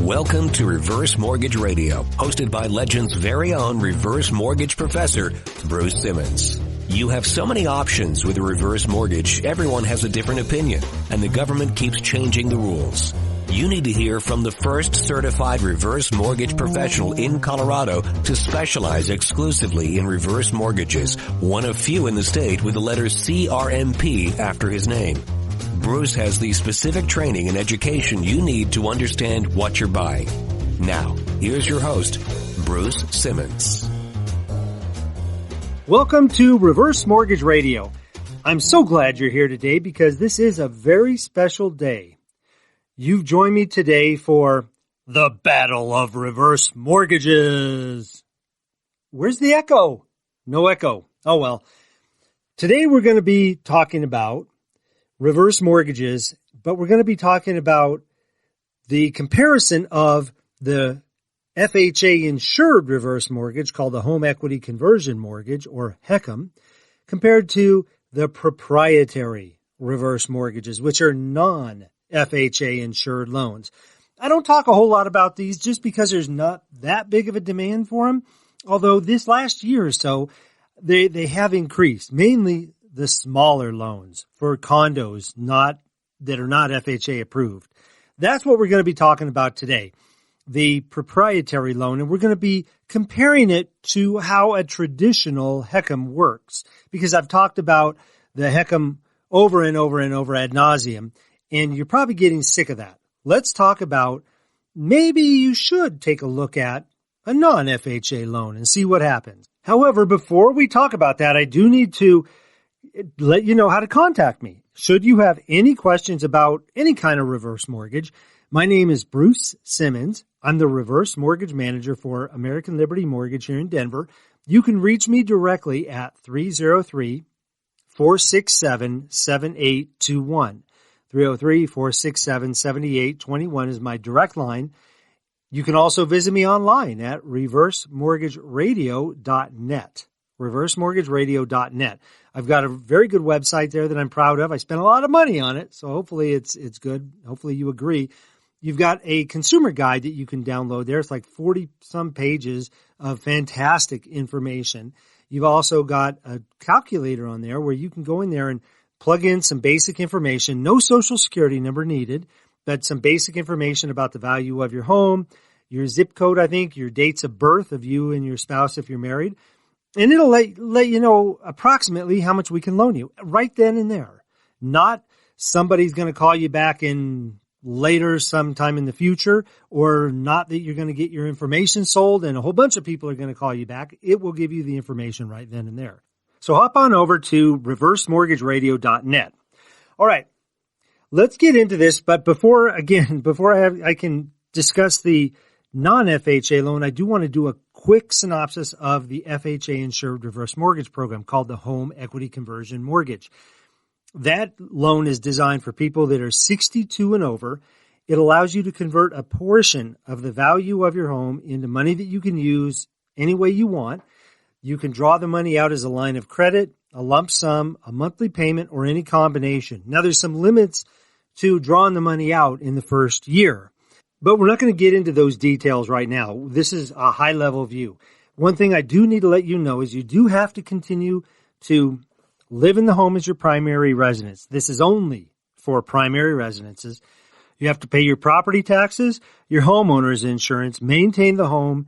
Welcome to Reverse Mortgage Radio, hosted by Legend's very own reverse mortgage professor, Bruce Simmons. You have so many options with a reverse mortgage, everyone has a different opinion, and the government keeps changing the rules. You need to hear from the first certified reverse mortgage professional in Colorado to specialize exclusively in reverse mortgages, one of few in the state with the letter CRMP after his name. Bruce has the specific training and education you need to understand what you're buying. Now, here's your host, Bruce Simmons. Welcome to Reverse Mortgage Radio. I'm so glad you're here today because this is a very special day. You've joined me today for the Battle of Reverse Mortgages. Where's the echo? No echo. Oh well. Today we're going to be talking about reverse mortgages, but we're going to be talking about the comparison of the FHA-insured reverse mortgage called the home equity conversion mortgage, or HECM, compared to the proprietary reverse mortgages, which are non-FHA-insured loans. I don't talk a whole lot about these just because there's not that big of a demand for them, although this last year or so, they have increased, mainly the smaller loans for condos that are not FHA approved. That's what we're going to be talking about today, the proprietary loan, and we're going to be comparing it to how a traditional HECM works, because I've talked about the HECM over and over and over ad nauseum, and you're probably getting sick of that. Let's talk about maybe you should take a look at a non-FHA loan and see what happens. However, before we talk about that, I do need to let you know how to contact me. Should you have any questions about any kind of reverse mortgage, my name is Bruce Simmons. I'm the reverse mortgage manager for American Liberty Mortgage here in Denver. You can reach me directly at 303-467-7821. 303-467-7821 is my direct line. You can also visit me online at reversemortgageradio.net. reversemortgageradio.net. I've got a very good website there that I'm proud of. I spent a lot of money on it, so hopefully it's good. Hopefully you agree. You've got a consumer guide that you can download there. It's like 40-some pages of fantastic information. You've also got a calculator on there where you can go in there and plug in some basic information. No social security number needed, but some basic information about the value of your home, your zip code, I think, your dates of birth of you and your spouse if you're married. And it'll let you know approximately how much we can loan you right then and there. Not somebody's going to call you back in later sometime in the future, or not that you're going to get your information sold and a whole bunch of people are going to call you back. It will give you the information right then and there. So hop on over to reversemortgageradio.net. All right, let's get into this. But before I can discuss the non-FHA loan, I do want to do a quick synopsis of the FHA-insured reverse mortgage program called the home equity conversion mortgage. That loan is designed for people that are 62 and over. It allows you to convert a portion of the value of your home into money that you can use any way you want. You can draw the money out as a line of credit, a lump sum, a monthly payment, or any combination. Now, there's some limits to drawing the money out in the first year, but we're not going to get into those details right now. This is a high-level view. One thing I do need to let you know is you do have to continue to live in the home as your primary residence. This is only for primary residences. You have to pay your property taxes, your homeowners insurance, maintain the home,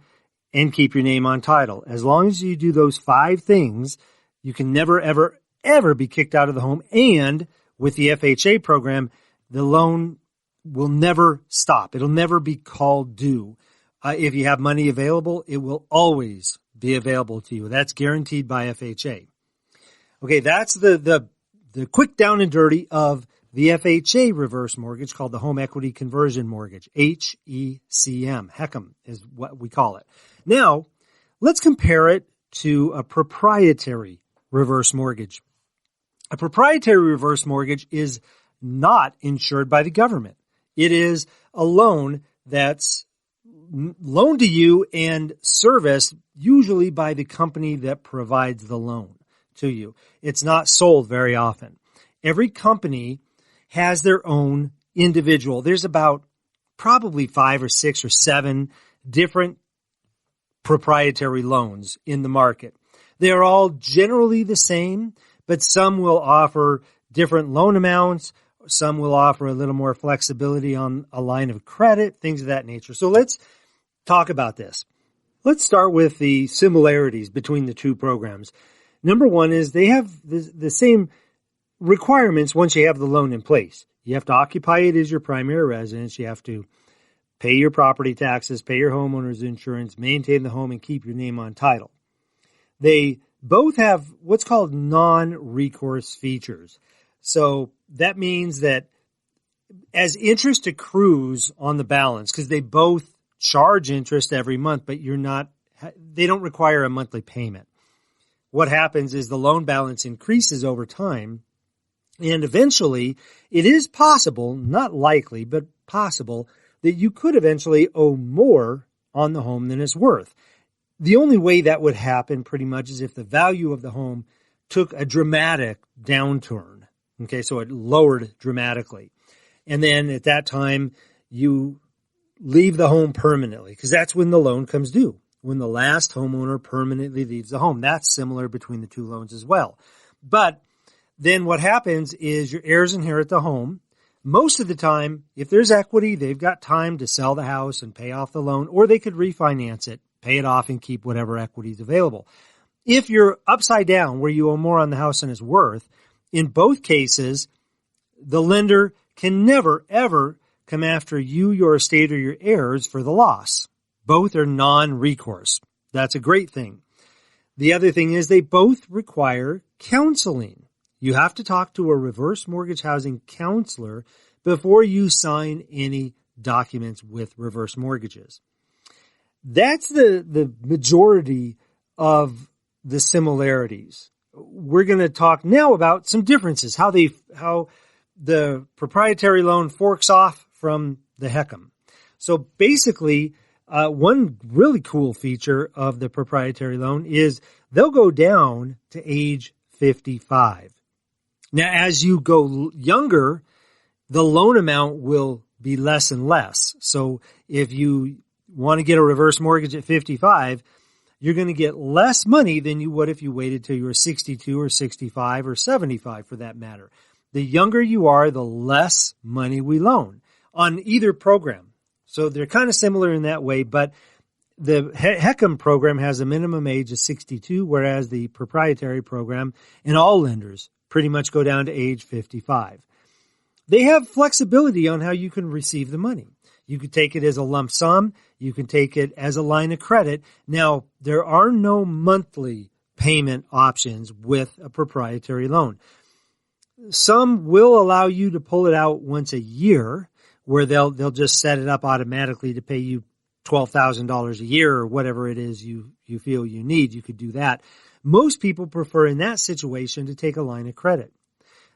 and keep your name on title. As long as you do those 5 things, you can never, ever, ever be kicked out of the home. And with the FHA program, the loan will never stop. It'll never be called due. If you have money available, it will always be available to you. That's guaranteed by FHA. Okay, that's the quick down and dirty of the FHA reverse mortgage called the home equity conversion mortgage, HECM. HECM is what we call it. Now, let's compare it to a proprietary reverse mortgage. A proprietary reverse mortgage is not insured by the government. It is a loan that's loaned to you and serviced usually by the company that provides the loan to you. It's not sold very often. Every company has their own individual. There's about probably 5 or 6 or 7 different proprietary loans in the market. They're all generally the same, but some will offer different loan amounts. Some will offer a little more flexibility on a line of credit, things of that nature. So let's talk about this. Let's start with the similarities between the two programs. Number one is they have the same requirements once you have the loan in place. You have to occupy it as your primary residence. You have to pay your property taxes, pay your homeowner's insurance, maintain the home, and keep your name on title. They both have what's called non-recourse features. So that means that as interest accrues on the balance, because they both charge interest every month, but they don't require a monthly payment. What happens is the loan balance increases over time, and eventually it is possible, not likely, but possible, that you could eventually owe more on the home than it's worth. The only way that would happen pretty much is if the value of the home took a dramatic downturn. Okay, so it lowered dramatically. And then at that time, you leave the home permanently, because that's when the loan comes due, when the last homeowner permanently leaves the home. That's similar between the two loans as well. But then what happens is your heirs inherit the home. Most of the time, if there's equity, they've got time to sell the house and pay off the loan, or they could refinance it, pay it off, and keep whatever equity is available. If you're upside down, where you owe more on the house than it's worth, in both cases, the lender can never, ever come after you, your estate, or your heirs for the loss. Both are non-recourse. That's a great thing. The other thing is they both require counseling. You have to talk to a reverse mortgage housing counselor before you sign any documents with reverse mortgages. That's the majority of the similarities. We're going to talk now about some differences, how the proprietary loan forks off from the HECM. So basically, one really cool feature of the proprietary loan is they'll go down to age 55. Now, as you go younger, the loan amount will be less and less. So if you want to get a reverse mortgage at 55, you're going to get less money than you would if you waited till you were 62 or 65 or 75 for that matter. The younger you are, the less money we loan on either program. So they're kind of similar in that way, but the HECM program has a minimum age of 62, whereas the proprietary program and all lenders pretty much go down to age 55. They have flexibility on how you can receive the money. You could take it as a lump sum. You can take it as a line of credit. Now, there are no monthly payment options with a proprietary loan. Some will allow you to pull it out once a year, where they'll just set it up automatically to pay you $12,000 a year or whatever it is you feel you need. You could do that. Most people prefer in that situation to take a line of credit.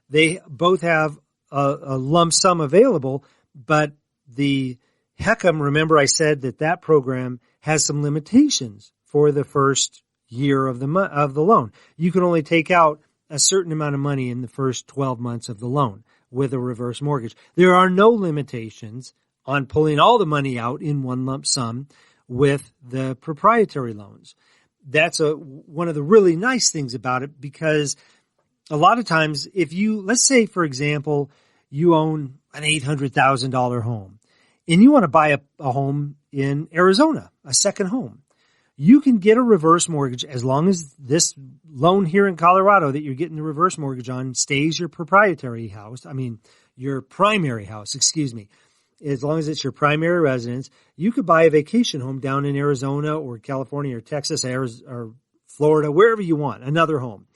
They both have a lump sum available, but the HECM, remember I said that program has some limitations for the first year of the loan. You can only take out a certain amount of money in the first 12 months of the loan with a reverse mortgage. There are no limitations on pulling all the money out in one lump sum with the proprietary loans. That's one of the really nice things about it, because a lot of times if you, let's say for example, you own an $800,000 home and you want to buy a home in Arizona, a second home, you can get a reverse mortgage as long as this loan here in Colorado that you're getting the reverse mortgage on stays your primary house, as long as it's your primary residence. You could buy a vacation home down in Arizona or California or Texas or Florida, wherever you want, another home.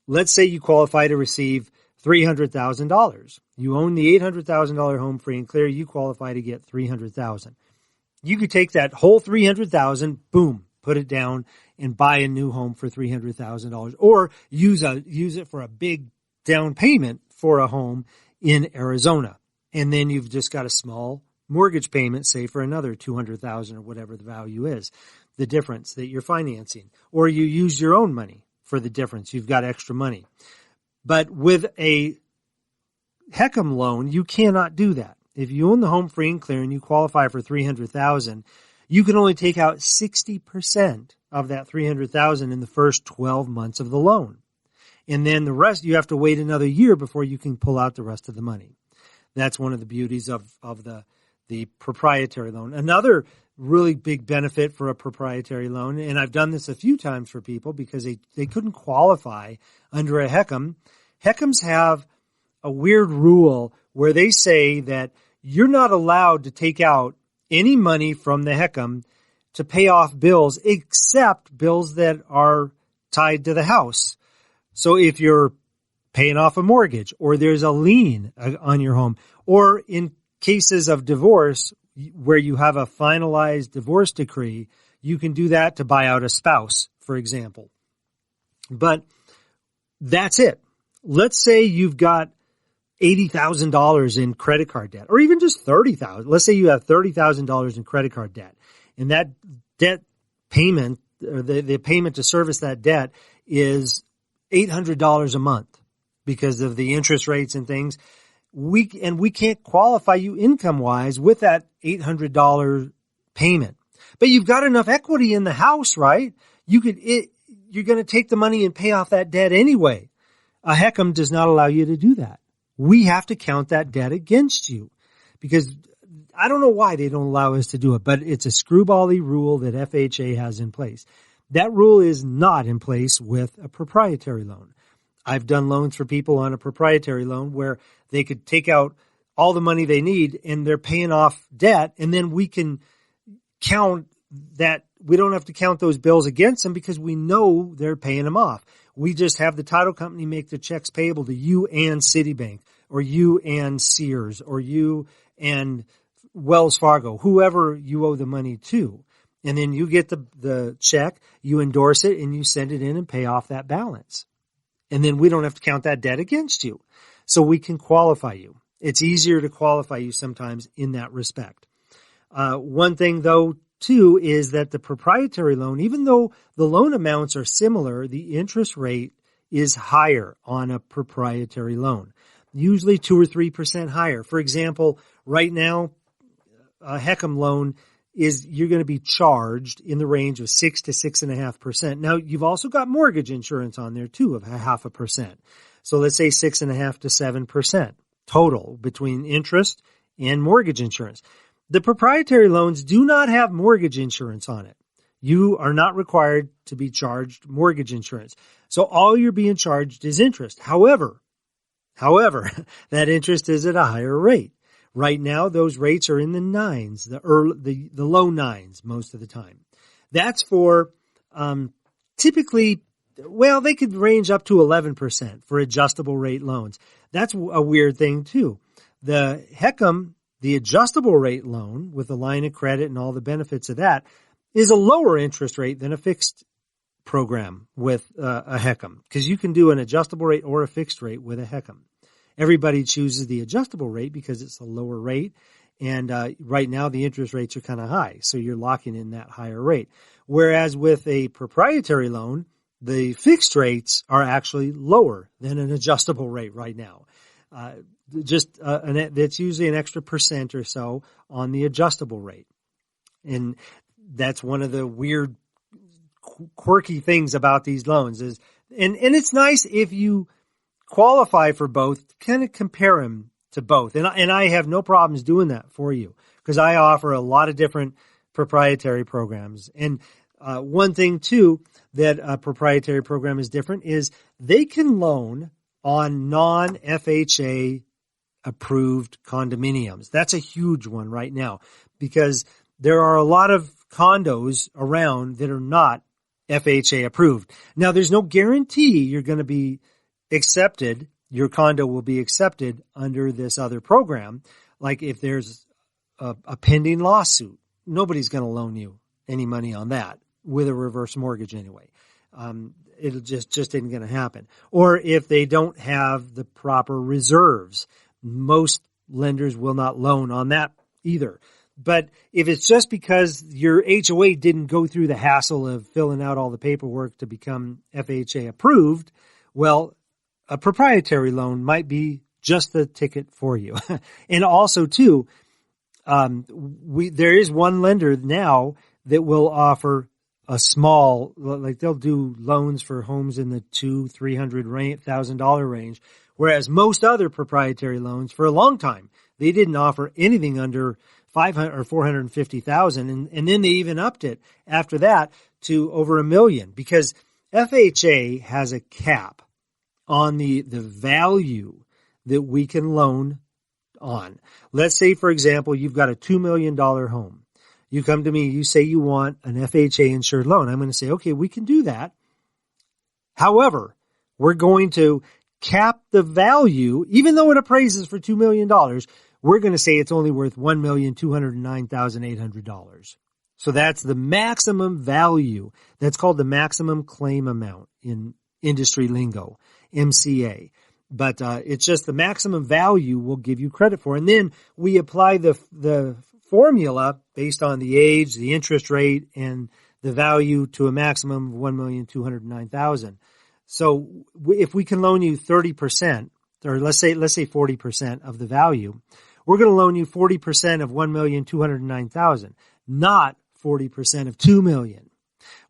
Let's say you qualify to receive $300,000. You own the $800,000 home free and clear. You qualify to get $300,000. You could take that whole $300,000, boom, put it down and buy a new home for $300,000, or use it for a big down payment for a home in Arizona. And then you've just got a small mortgage payment, say for another $200,000 or whatever the value is, the difference that you're financing. Or you use your own money for the difference. You've got extra money. But with a HECM loan, you cannot do that. if you own the home free and clear and you qualify for $300,000, you can only take out 60% of that $300,000 in the first 12 months of the loan. And then the rest, you have to wait another year before you can pull out the rest of the money. That's one of the beauties of the proprietary loan. Another really big benefit for a proprietary loan, and I've done this a few times for people because they couldn't qualify under a HECM. HECMs have a weird rule where they say that you're not allowed to take out any money from the HECM to pay off bills except bills that are tied to the house. So if you're paying off a mortgage or there's a lien on your home, or in cases of divorce where you have a finalized divorce decree, you can do that to buy out a spouse, for example. But that's it. Let's say you've got $80,000 in credit card debt, or even just $30,000. Let's say you have $30,000 in credit card debt, and that debt payment, or the payment to service that debt, is $800 a month because of the interest rates and things. We can't qualify you income-wise with that $800 payment. But you've got enough equity in the house, right? You're going to take the money and pay off that debt anyway. A HECM does not allow you to do that. We have to count that debt against you because I don't know why they don't allow us to do it, but it's a screwball-y rule that FHA has in place. That rule is not in place with a proprietary loan. I've done loans for people on a proprietary loan where they could take out all the money they need and they're paying off debt, and then we can count that. We don't have to count those bills against them because we know they're paying them off. We just have the title company make the checks payable to you and Citibank, or you and Sears, or you and Wells Fargo, whoever you owe the money to. And then you get the check, you endorse it, and you send it in and pay off that balance. And then we don't have to count that debt against you. So we can qualify you. It's easier to qualify you sometimes in that respect. One thing, though, too, is that the proprietary loan, even though the loan amounts are similar, the interest rate is higher on a proprietary loan, usually 2 or 3% higher. For example, right now, a HECM loan you're going to be charged in the range of 6 to 6.5%. Now, you've also got mortgage insurance on there too of 0.5%. So let's say 6.5 to 7% total between interest and mortgage insurance. The proprietary loans do not have mortgage insurance on it. You are not required to be charged mortgage insurance. So all you're being charged is interest. However, that interest is at a higher rate. Right now, those rates are in the nines, the low nines most of the time. That's for typically, well, they could range up to 11% for adjustable rate loans. That's a weird thing too. The HECM, the adjustable rate loan with a line of credit and all the benefits of that, is a lower interest rate than a fixed program with a HECM, because you can do an adjustable rate or a fixed rate with a HECM. Everybody chooses the adjustable rate because it's a lower rate, and right now the interest rates are kind of high, so you're locking in that higher rate. Whereas with a proprietary loan, the fixed rates are actually lower than an adjustable rate right now. That's usually an extra % or so on the adjustable rate. And that's one of the weird, quirky things about these loans is, and it's nice if you qualify for both, kind of compare them to both. And I have no problems doing that for you because I offer a lot of different proprietary programs. And one thing too that a proprietary program is different is they can loan on non-FHA-approved condominiums. That's a huge one right now because there are a lot of condos around that are not FHA approved. Now, there's no guarantee you're going to be accepted, your condo will be accepted under this other program. Like if there's a pending lawsuit, nobody's going to loan you any money on that with a reverse mortgage anyway. It'll just isn't going to happen. Or if they don't have the proper reserves, most lenders will not loan on that either. But if it's just because your HOA didn't go through the hassle of filling out all the paperwork to become FHA approved, well, a proprietary loan might be just the ticket for you. And also too, there is one lender now that will offer a small, like they'll do loans for homes in the $200,000-$300,000 range, whereas most other proprietary loans for a long time, they didn't offer anything under $500,000 or $450,000, and then they even upped it after that to over $1 million, because FHA has a cap on the value that we can loan on. Let's say, for example, you've got a $2 million home. You come to me, you say you want an FHA insured loan. I'm going to say, okay, we can do that. However, we're going to cap the value, even though it appraises for $2 million, we're going to say it's only worth $1,209,800. So that's the maximum value. That's called the maximum claim amount in industry lingo, MCA. But it's just the maximum value we'll give you credit for. And then we apply the formula based on the age, the interest rate, and the value to a maximum of $1,209,000. So if we can loan you 30%, or let's say 40% of the value, we're going to loan you 40% of $1,209,000, not 40% of $2 million.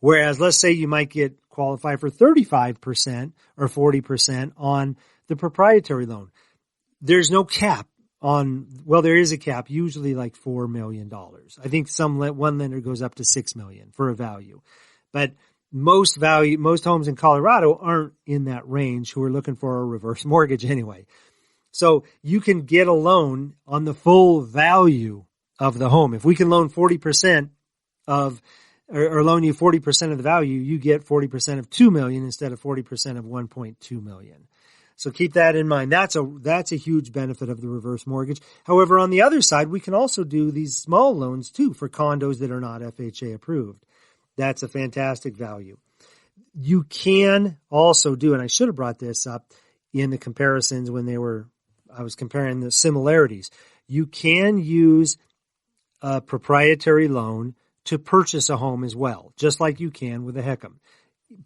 Whereas let's say you might qualify for 35% or 40% on the proprietary loan. There's no cap there is a cap, usually like $4 million. I think one lender goes up to $6 million for a value. But most homes in Colorado aren't in that range who are looking for a reverse mortgage anyway. So you can get a loan on the full value of the home. If we can loan 40% or loan you 40% of the value, you get 40% of $2 million instead of 40% of $1.2 million. So keep that in mind. That's a huge benefit of the reverse mortgage. However, on the other side, we can also do these small loans too for condos that are not FHA approved. That's a fantastic value. You can also do, and I should have brought this up in the comparisons when I was comparing the similarities. You can use a proprietary loan to purchase a home as well, just like you can with a HECM.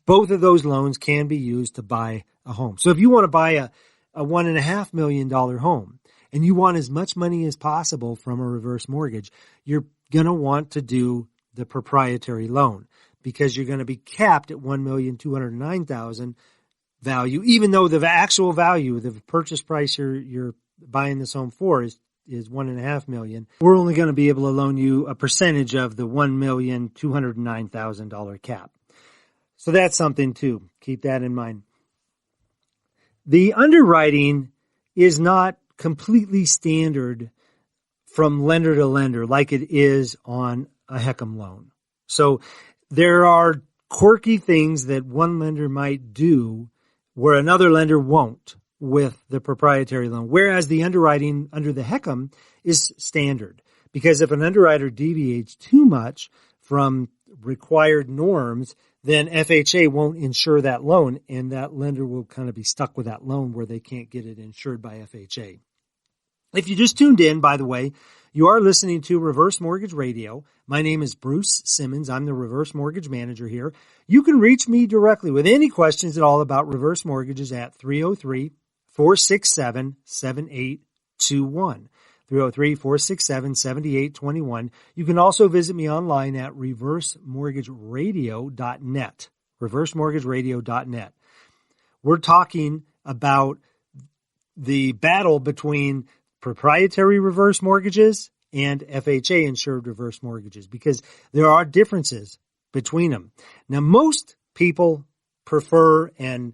Both of those loans can be used to buy a home. So if you want to buy a $1.5 million home and you want as much money as possible from a reverse mortgage, you're going to want to do the proprietary loan because you're going to be capped at $1,209,000 value, even though the actual value, the purchase price you're buying this home for is $1.5 million. We're only going to be able to loan you a percentage of the $1,209,000 cap. So that's something too. Keep that in mind. The underwriting is not completely standard from lender to lender like it is on a HECM loan. So there are quirky things that one lender might do where another lender won't with the proprietary loan, whereas the underwriting under the HECM is standard. Because if an underwriter deviates too much from required norms, then FHA won't insure that loan, and that lender will kind of be stuck with that loan where they can't get it insured by FHA. If you just tuned in, by the way, you are listening to Reverse Mortgage Radio. My name is Bruce Simmons. I'm the Reverse Mortgage Manager here. You can reach me directly with any questions at all about reverse mortgages at 303-467-7821. 303-467-7821. You can also visit me online at reversemortgageradio.net. reversemortgageradio.net. We're talking about the battle between proprietary reverse mortgages and FHA-insured reverse mortgages because there are differences between them. Now, most people prefer and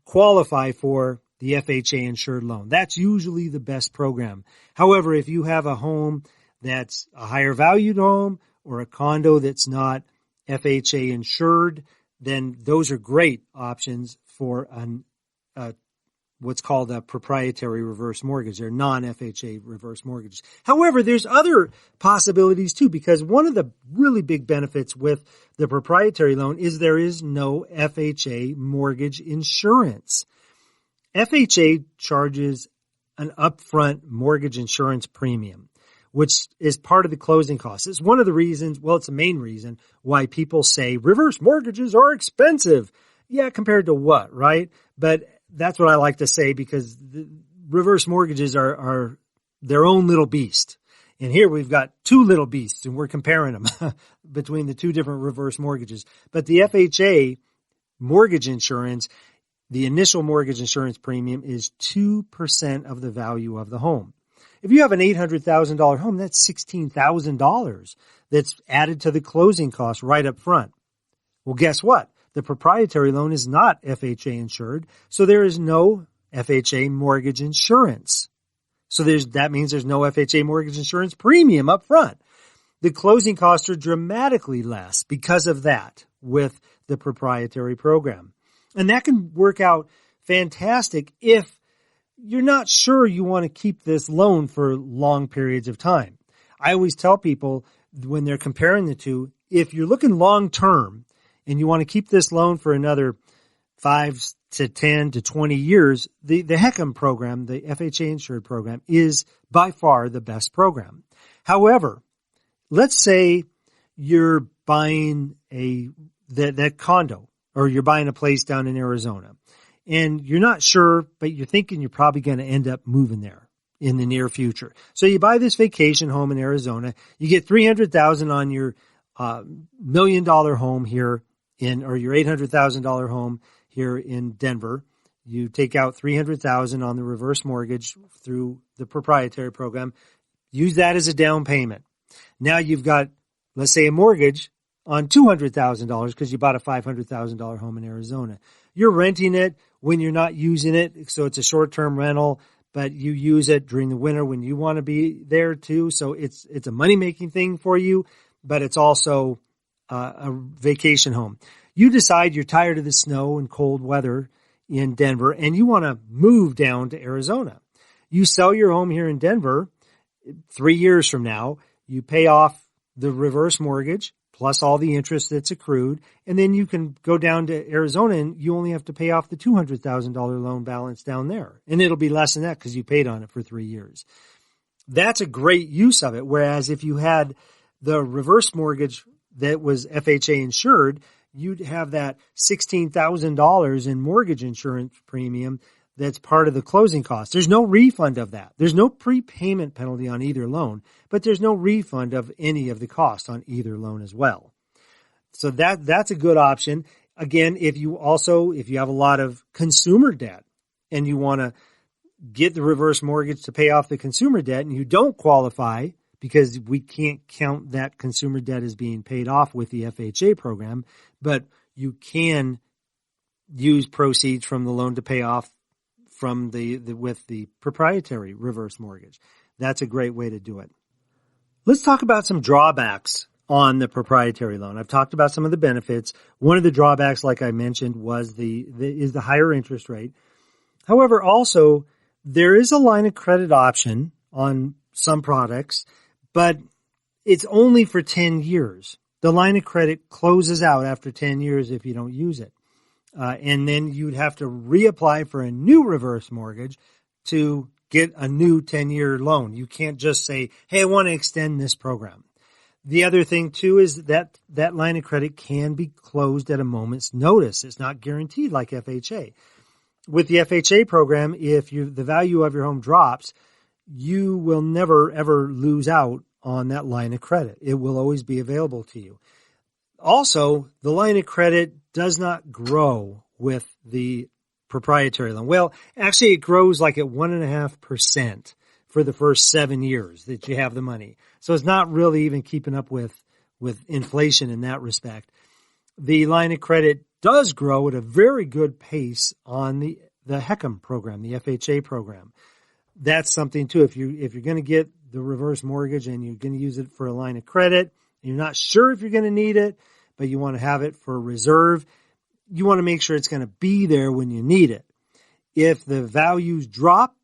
qualify for the FHA-insured loan. That's usually the best program. However, if you have a home that's a higher valued home or a condo that's not FHA-insured, then those are great options for what's called a proprietary reverse mortgage. They're non-FHA reverse mortgages. However, there's other possibilities too, because one of the really big benefits with the proprietary loan is there is no FHA mortgage insurance. FHA charges an upfront mortgage insurance premium, which is part of the closing costs. It's one of the reasons, well, it's the main reason why people say reverse mortgages are expensive. Yeah, compared to what, right? But that's what I like to say, because the reverse mortgages are their own little beast. And here we've got two little beasts, and we're comparing them between the two different reverse mortgages. But the FHA mortgage insurance, the initial mortgage insurance premium is 2% of the value of the home. If you have an $800,000 home, that's $16,000 that's added to the closing cost right up front. Well, guess what? The proprietary loan is not FHA insured, so there is no FHA mortgage insurance. So that means there's no FHA mortgage insurance premium up front. The closing costs are dramatically less because of that with the proprietary program. And that can work out fantastic if you're not sure you want to keep this loan for long periods of time. I always tell people when they're comparing the two, if you're looking long term and you want to keep this loan for another 5 to 10 to 20 years, the HECM program, the FHA insured program, is by far the best program. However, let's say you're buying that condo, or you're buying a place down in Arizona, and you're not sure, but you're thinking you're probably going to end up moving there in the near future. So you buy this vacation home in Arizona, you get $300,000 on your $1 million home here or your $800,000 home here in Denver. You take out $300,000 on the reverse mortgage through the proprietary program. Use that as a down payment. Now you've got, let's say, a mortgage on $200,000 because you bought a $500,000 home in Arizona. You're renting it when you're not using it, so it's a short-term rental, but you use it during the winter when you want to be there too. So it's a money-making thing for you, but it's also a vacation home. You decide you're tired of the snow and cold weather in Denver and you want to move down to Arizona. You sell your home here in Denver 3 years from now. You pay off the reverse mortgage plus all the interest that's accrued, and then you can go down to Arizona and you only have to pay off the $200,000 loan balance down there. And it'll be less than that because you paid on it for 3 years. That's a great use of it. Whereas if you had the reverse mortgage that was FHA insured, you'd have that $16,000 in mortgage insurance premium that's part of the closing cost. There's no refund of that. There's no prepayment penalty on either loan, but there's no refund of any of the cost on either loan as well. So that's a good option. Again, if you have a lot of consumer debt and you want to get the reverse mortgage to pay off the consumer debt and you don't qualify because we can't count that consumer debt as being paid off with the FHA program, but you can use proceeds from the loan to pay off from with the proprietary reverse mortgage. That's a great way to do it. Let's talk about some drawbacks on the proprietary loan. I've talked about some of the benefits. One of the drawbacks, like I mentioned, is the higher interest rate. However, also there is a line of credit option on some products, but it's only for 10 years. The line of credit closes out after 10 years if you don't use it. And then you'd have to reapply for a new reverse mortgage to get a new 10-year loan. You can't just say, hey, I want to extend this program. The other thing, too, is that line of credit can be closed at a moment's notice. It's not guaranteed like FHA. With the FHA program, if the value of your home drops, you will never, ever lose out on that line of credit. It will always be available to you. Also, the line of credit does not grow with the proprietary loan. Well, actually, it grows like at 1.5% for the first 7 years that you have the money. So it's not really even keeping up with inflation in that respect. The line of credit does grow at a very good pace on the HECM program, the FHA program. That's something too. If you're going to get the reverse mortgage and you're going to use it for a line of credit, you're not sure if you're going to need it, but you want to have it for reserve, you want to make sure it's going to be there when you need it. If the values drop,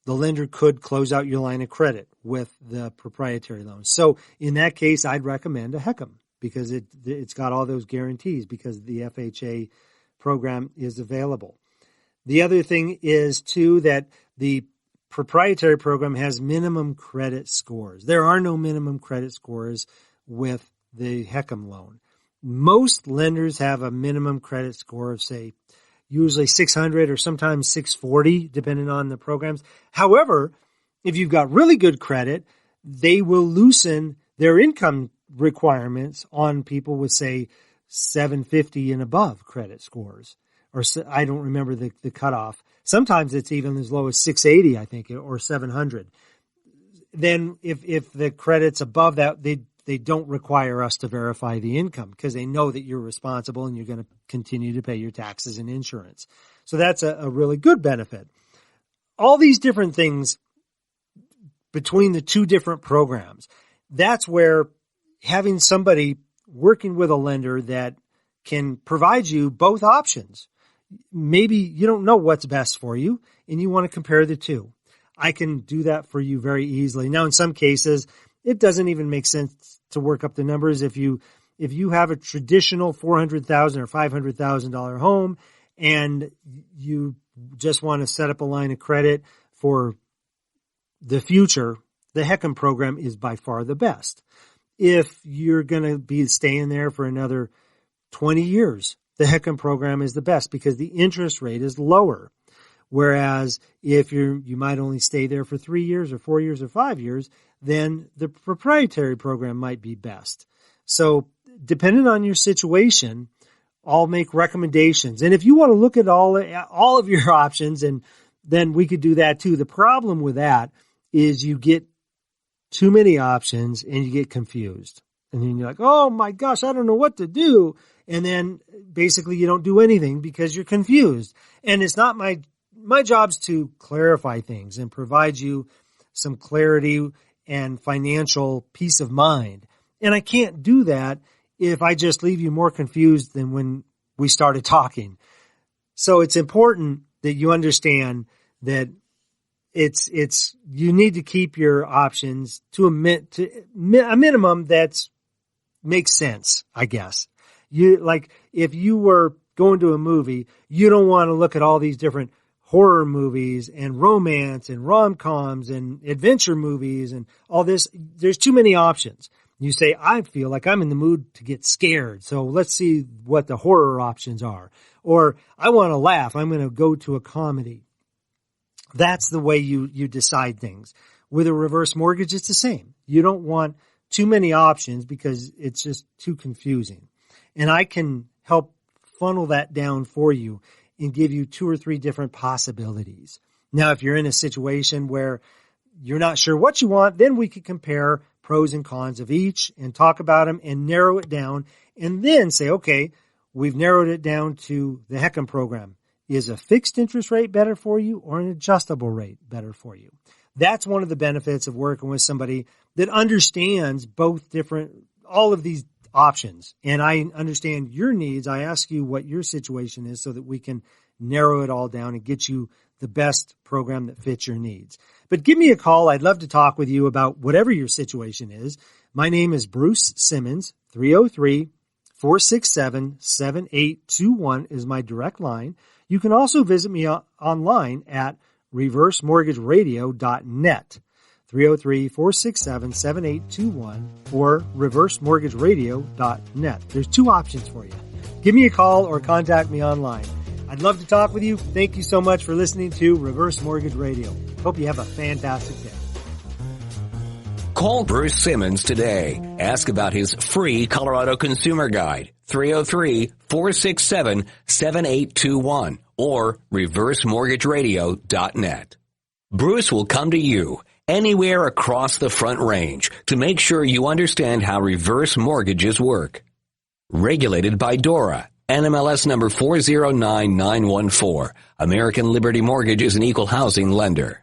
the lender could close out your line of credit with the proprietary loan. So in that case, I'd recommend a HECM because it's got all those guarantees because the FHA program is available. The other thing is, too, that the proprietary program has minimum credit scores. There are no minimum credit scores with the HECM loan. Most lenders have a minimum credit score of, say, usually 600 or sometimes 640, depending on the programs. However, if you've got really good credit, they will loosen their income requirements on people with, say, 750 and above credit scores. Or I don't remember the cutoff. Sometimes it's even as low as 680, I think, or 700. Then if the credit's above that, they don't require us to verify the income because they know that you're responsible and you're going to continue to pay your taxes and insurance. So that's a really good benefit. All these different things between the two different programs, that's where having somebody working with a lender that can provide you both options. Maybe you don't know what's best for you and you want to compare the two. I can do that for you very easily. Now, in some cases, it doesn't even make sense to work up the numbers. If you have a traditional $400,000 or $500,000 home and you just want to set up a line of credit for the future, the HECM program is by far the best. If you're going to be staying there for another 20 years, the HECM program is the best because the interest rate is lower. Whereas if you might only stay there for 3 years or 4 years or 5 years, then the proprietary program might be best. So depending on your situation, I'll make recommendations. And if you want to look at all of your options, and then we could do that too. The problem with that is you get too many options and you get confused. And then you're like, oh my gosh, I don't know what to do. And then basically you don't do anything because you're confused. And it's not my job's to clarify things and provide you some clarity and financial peace of mind. And I can't do that if I just leave you more confused than when we started talking. So it's important that you understand that you need to keep your options to a minimum that makes sense, I guess. If you were going to a movie, you don't want to look at all these different horror movies and romance and rom-coms and adventure movies and all this. There's too many options. You say, I feel like I'm in the mood to get scared, so let's see what the horror options are. Or I want to laugh. I'm going to go to a comedy. That's the way you decide things. With a reverse mortgage, it's the same. You don't want too many options because it's just too confusing. And I can help funnel that down for you and give you 2 or 3 different possibilities. Now, if you're in a situation where you're not sure what you want, then we could compare pros and cons of each and talk about them and narrow it down and then say, okay, we've narrowed it down to the HECM program. Is a fixed interest rate better for you or an adjustable rate better for you? That's one of the benefits of working with somebody that understands all of these options. And I understand your needs. I ask you what your situation is so that we can narrow it all down and get you the best program that fits your needs. But give me a call. I'd love to talk with you about whatever your situation is. My name is Bruce Simmons. 303-467-7821 is my direct line. You can also visit me online at reversemortgageradio.net. 303-467-7821 or reversemortgageradio.net. There's 2 options for you. Give me a call or contact me online. I'd love to talk with you. Thank you so much for listening to Reverse Mortgage Radio. Hope you have a fantastic day. Call Bruce Simmons today. Ask about his free Colorado Consumer Guide, 303-467-7821 or reversemortgageradio.net. Bruce will come to you anywhere across the Front Range to make sure you understand how reverse mortgages work. Regulated by DORA, NMLS number 409914. American Liberty Mortgage is an equal housing lender.